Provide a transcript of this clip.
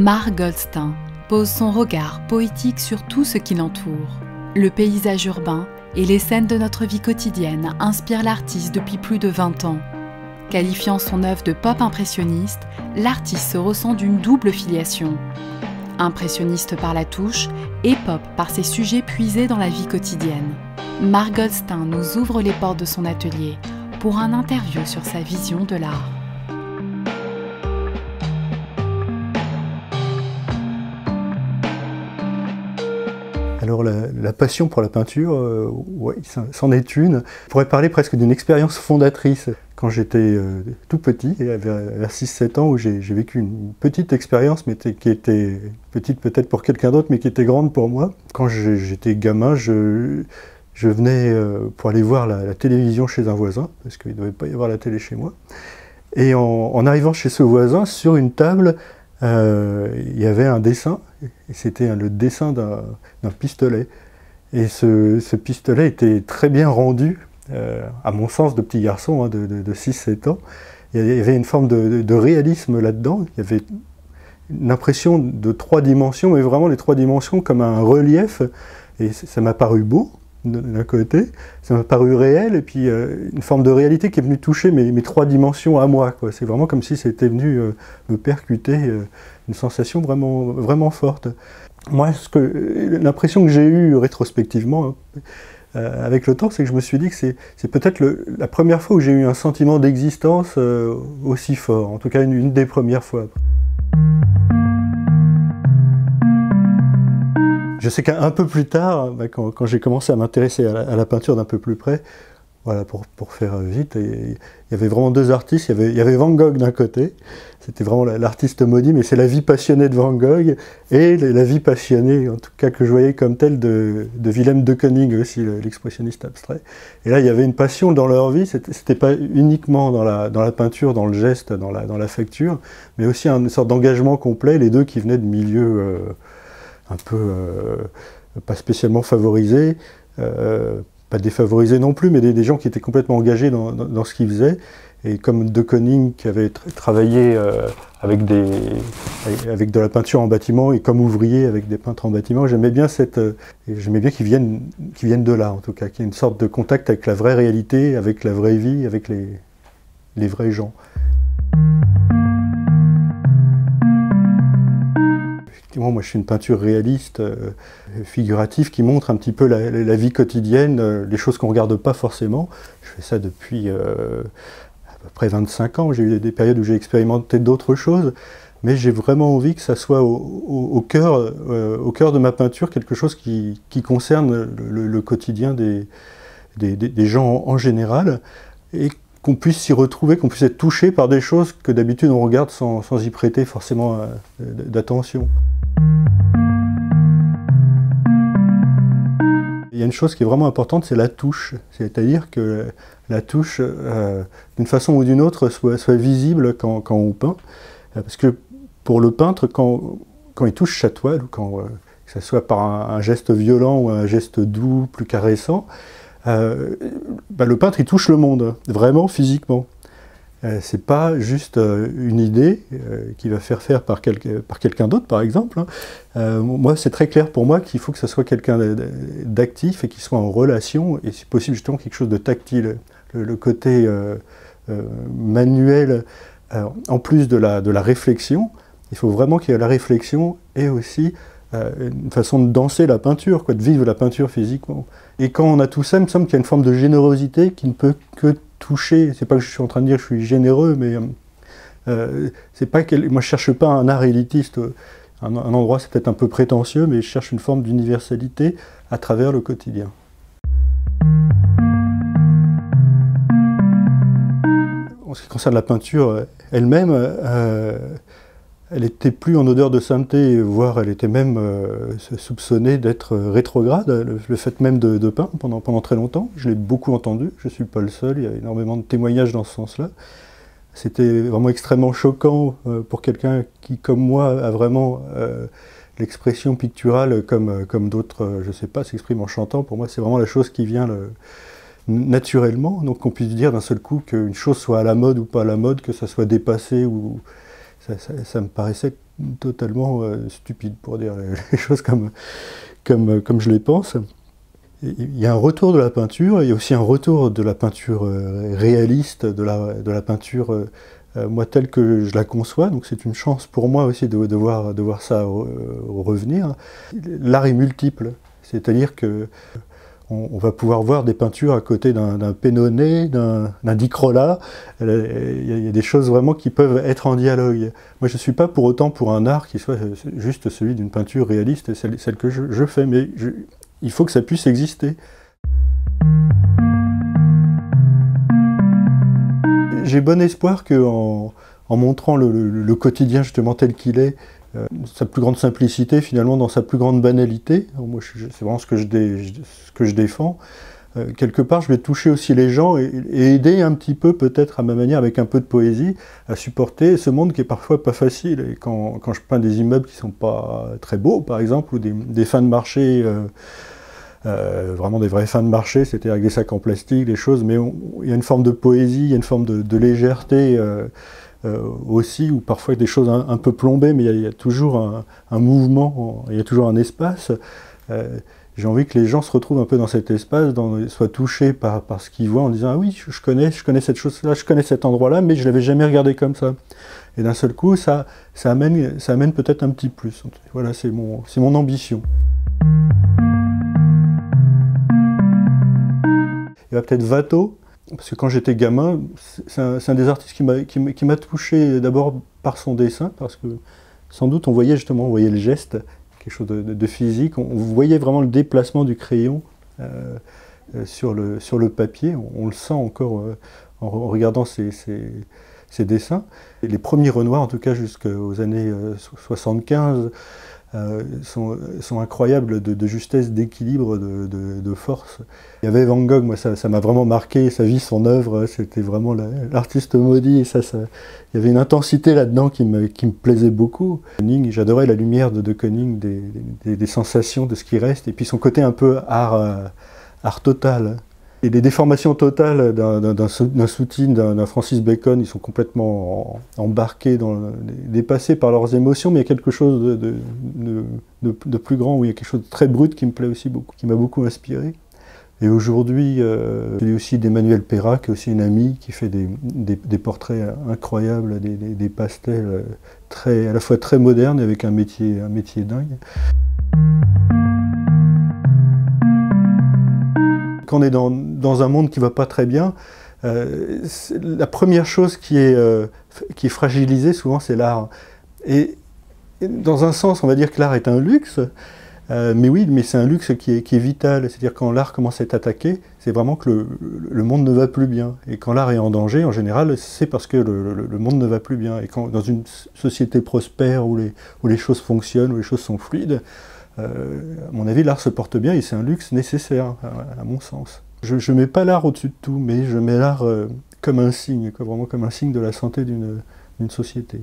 Marc Goldstein pose son regard poétique sur tout ce qui l'entoure. Le paysage urbain et les scènes de notre vie quotidienne inspirent l'artiste depuis plus de 20 ans. Qualifiant son œuvre de pop impressionniste, l'artiste se ressent d'une double filiation. Impressionniste par la touche et pop par ses sujets puisés dans la vie quotidienne. Marc Goldstein nous ouvre les portes de son atelier pour un interview sur sa vision de l'art. Alors la passion pour la peinture, ouais, c'en est une. Je pourrais parler presque d'une expérience fondatrice. Quand j'étais tout petit, vers 6-7 ans, où j'ai vécu une petite expérience, mais qui était petite peut-être pour quelqu'un d'autre, mais qui était grande pour moi. Quand j'étais gamin, je venais pour aller voir la télévision chez un voisin, parce qu'il ne devait pas y avoir la télé chez moi. Et en arrivant chez ce voisin, sur une table, il y avait un dessin, et c'était le dessin d'un pistolet. Et ce pistolet était très bien rendu, à mon sens de petit garçon, hein, de 6-7 ans. Il y avait une forme de réalisme là-dedans, il y avait une impression de 3 dimensions, mais vraiment les 3 dimensions comme un relief, et ça m'a paru beau. D'un côté, ça m'a paru réel, et puis une forme de réalité qui est venue toucher mes 3 dimensions à moi. C'est vraiment comme si c'était venu me percuter, une sensation vraiment, vraiment forte. Moi, l'impression que j'ai eue rétrospectivement, avec le temps, c'est que je me suis dit que c'est peut-être la première fois où j'ai eu un sentiment d'existence aussi fort, en tout cas une des premières fois. Je sais qu'un peu plus tard, quand j'ai commencé à m'intéresser à la peinture d'un peu plus près, voilà, pour faire vite, il y avait vraiment 2 artistes. Il y avait Van Gogh d'un côté, c'était vraiment l'artiste maudit, mais c'est la vie passionnée de Van Gogh, et la vie passionnée, en tout cas que je voyais comme telle, de Willem de Kooning aussi, l'expressionniste abstrait. Et là, il y avait une passion dans leur vie, c'était pas uniquement dans la peinture, dans le geste, dans la facture, mais aussi une sorte d'engagement complet, les deux qui venaient de milieux un peu pas spécialement favorisés, pas défavorisés non plus, mais des gens qui étaient complètement engagés dans ce qu'ils faisaient. Et comme de Kooning qui avait travaillé avec de la peinture en bâtiment, et comme ouvrier avec des peintres en bâtiment, j'aimais bien qu'ils viennent de là, en tout cas, qu'il y ait une sorte de contact avec la vraie réalité, avec la vraie vie, avec les vrais gens. Moi, je suis une peinture réaliste, figurative, qui montre un petit peu la vie quotidienne, les choses qu'on ne regarde pas forcément. Je fais ça depuis à peu près 25 ans. J'ai eu des périodes où j'ai expérimenté d'autres choses, mais j'ai vraiment envie que ça soit au cœur de ma peinture, quelque chose qui concerne le quotidien des gens en général, et qu'on puisse s'y retrouver, qu'on puisse être touché par des choses que d'habitude on regarde sans y prêter forcément d'attention. Il y a une chose qui est vraiment importante, c'est la touche. C'est-à-dire que la touche, d'une façon ou d'une autre, soit visible quand on peint. Parce que pour le peintre, quand il touche sa toile, ou que ce soit par un geste violent ou un geste doux, plus caressant, le peintre il touche le monde, vraiment physiquement. C'est pas juste une idée qu'il va faire par quelqu'un d'autre, par exemple. Moi, c'est très clair pour moi qu'il faut que ce soit quelqu'un d'actif et qui soit en relation, et si possible justement quelque chose de tactile. Le côté manuel, en plus de la réflexion, il faut vraiment qu'il y ait la réflexion et aussi une façon de danser la peinture, de vivre la peinture physiquement. Et quand on a tout ça, il me semble qu'il y a une forme de générosité qui ne peut que toucher. C'est pas que je suis en train de dire que je suis généreux, mais c'est pas moi je cherche pas un art élitiste. Un endroit c'est peut-être un peu prétentieux, mais je cherche une forme d'universalité à travers le quotidien. En ce qui concerne la peinture elle-même, elle n'était plus en odeur de sainteté, voire elle était même soupçonnée d'être rétrograde, le fait même de peindre pendant très longtemps. Je l'ai beaucoup entendu, je ne suis pas le seul, il y a énormément de témoignages dans ce sens-là. C'était vraiment extrêmement choquant pour quelqu'un qui, comme moi, a vraiment l'expression picturale comme d'autres, je ne sais pas, s'expriment en chantant. Pour moi, c'est vraiment la chose qui vient naturellement. Donc qu'on puisse dire d'un seul coup qu'une chose soit à la mode ou pas à la mode, que ça soit dépassé ou... Ça me paraissait totalement stupide, pour dire les choses comme je les pense. Il y a un retour de la peinture, il y a aussi un retour de la peinture réaliste, de la peinture moi telle que je la conçois, donc c'est une chance pour moi aussi de voir ça revenir. L'art est multiple, c'est-à-dire que on va pouvoir voir des peintures à côté d'un Pennonnet, d'un Di Crolla. Il y a des choses vraiment qui peuvent être en dialogue. Moi, je ne suis pas pour autant pour un art qui soit juste celui d'une peinture réaliste, celle que je fais, mais il faut que ça puisse exister. J'ai bon espoir qu'en montrant le quotidien justement tel qu'il est, sa plus grande simplicité finalement dans sa plus grande banalité, moi c'est vraiment ce que je défends, quelque part je vais toucher aussi les gens et aider un petit peu peut-être à ma manière avec un peu de poésie à supporter ce monde qui est parfois pas facile. Et quand je peins des immeubles qui sont pas très beaux par exemple, ou des fins de marché, vraiment des vraies fins de marché, c'était avec des sacs en plastique, des choses, mais il y a une forme de poésie, il y a une forme de légèreté aussi, ou parfois des choses un peu plombées, mais il y a toujours un mouvement, il y a toujours un espace. J'ai envie que les gens se retrouvent un peu dans cet espace, soient touchés par ce qu'ils voient en disant « Ah oui, je connais cette chose-là, je connais cet endroit-là, mais je ne l'avais jamais regardé comme ça. » Et d'un seul coup, ça amène peut-être un petit plus. Voilà, c'est mon ambition. Il y a peut-être Watteau, parce que quand j'étais gamin, c'est un des artistes qui m'a touché d'abord par son dessin, parce que sans doute on voyait le geste, quelque chose de physique, on voyait vraiment le déplacement du crayon sur le papier, on le sent encore en regardant ses dessins. Et les premiers Renoir, en tout cas jusqu'aux années 75, sont incroyables de justesse, d'équilibre, de force. Il y avait Van Gogh, moi ça m'a vraiment marqué, sa vie, son œuvre, c'était vraiment l'artiste maudit, et il y avait une intensité là-dedans qui me plaisait beaucoup. Koning, j'adorais la lumière de Koning, des sensations de ce qui reste, et puis son côté un peu art total. Et les déformations totales d'un Soutine, d'un Francis Bacon, ils sont complètement embarqués, dépassés par leurs émotions, mais il y a quelque chose de plus grand, où il y a quelque chose de très brut qui me plaît aussi beaucoup, qui m'a beaucoup inspiré. Et aujourd'hui, il y a aussi d'Emmanuel Perra, qui est aussi une amie, qui fait des portraits incroyables, des pastels à la fois très modernes, avec un métier dingue. Quand on est dans un monde qui ne va pas très bien, la première chose qui est fragilisée souvent, c'est l'art. Et dans un sens, on va dire que l'art est un luxe, mais oui, mais c'est un luxe qui est vital. C'est-à-dire quand l'art commence à être attaqué, c'est vraiment que le monde ne va plus bien. Et quand l'art est en danger, en général, c'est parce que le monde ne va plus bien. Et dans une société prospère, où les choses fonctionnent, où les choses sont fluides, à mon avis, l'art se porte bien et c'est un luxe nécessaire, à mon sens. Je ne mets pas l'art au-dessus de tout, mais je mets l'art comme un signe, vraiment comme un signe de la santé d'une société.